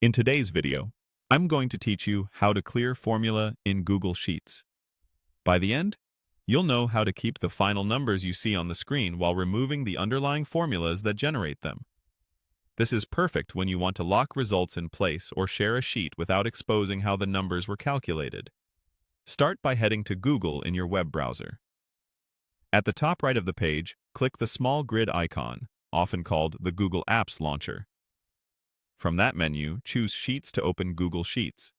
In today's video, I'm going to teach you how to clear formula in Google Sheets. By the end, you'll know how to keep the final numbers you see on the screen while removing the underlying formulas that generate them. This is perfect when you want to lock results in place or share a sheet without exposing how the numbers were calculated. Start by heading to Google in your web browser. At the top right of the page, click the small grid icon, often called the Google Apps Launcher. From that menu, choose Sheets to open Google Sheets.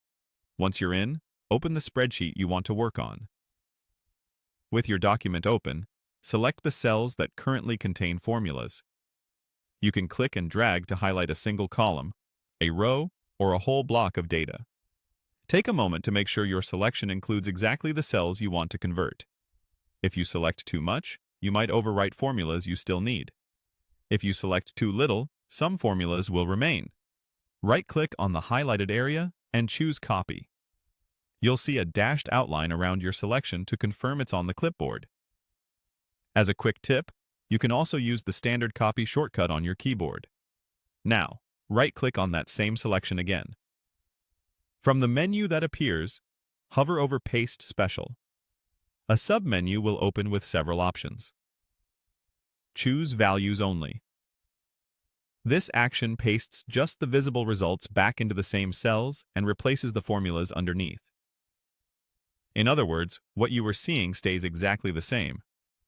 Once you're in, open the spreadsheet you want to work on. With your document open, select the cells that currently contain formulas. You can click and drag to highlight a single column, a row, or a whole block of data. Take a moment to make sure your selection includes exactly the cells you want to convert. If you select too much, you might overwrite formulas you still need. If you select too little, some formulas will remain. Right-click on the highlighted area and choose Copy. You'll see a dashed outline around your selection to confirm it's on the clipboard. As a quick tip, you can also use the standard copy shortcut on your keyboard. Now, right-click on that same selection again. From the menu that appears, hover over Paste Special. A sub-menu will open with several options. Choose Values Only. This action pastes just the visible results back into the same cells and replaces the formulas underneath. In other words, what you were seeing stays exactly the same,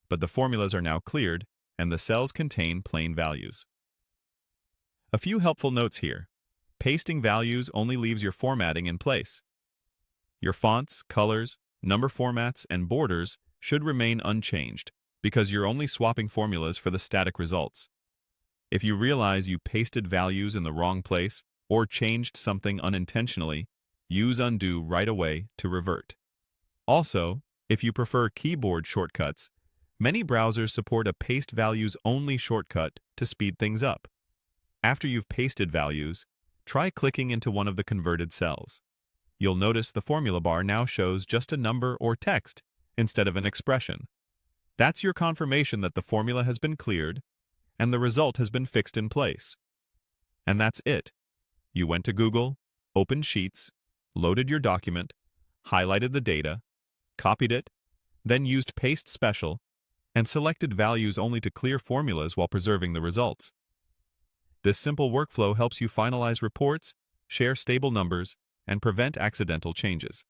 but the formulas are now cleared and the cells contain plain values. A few helpful notes here. Pasting values only leaves your formatting in place. Your fonts, colors, number formats, and borders should remain unchanged because you're only swapping formulas for the static results. If you realize you pasted values in the wrong place or changed something unintentionally, use Undo right away to revert. Also, if you prefer keyboard shortcuts, many browsers support a Paste Values Only shortcut to speed things up. After you've pasted values, try clicking into one of the converted cells. You'll notice the formula bar now shows just a number or text instead of an expression. That's your confirmation that the formula has been cleared and the result has been fixed in place. And that's it. You went to Google, opened Sheets, loaded your document, highlighted the data, copied it, then used Paste Special, and selected values only to clear formulas while preserving the results. This simple workflow helps you finalize reports, share stable numbers, and prevent accidental changes.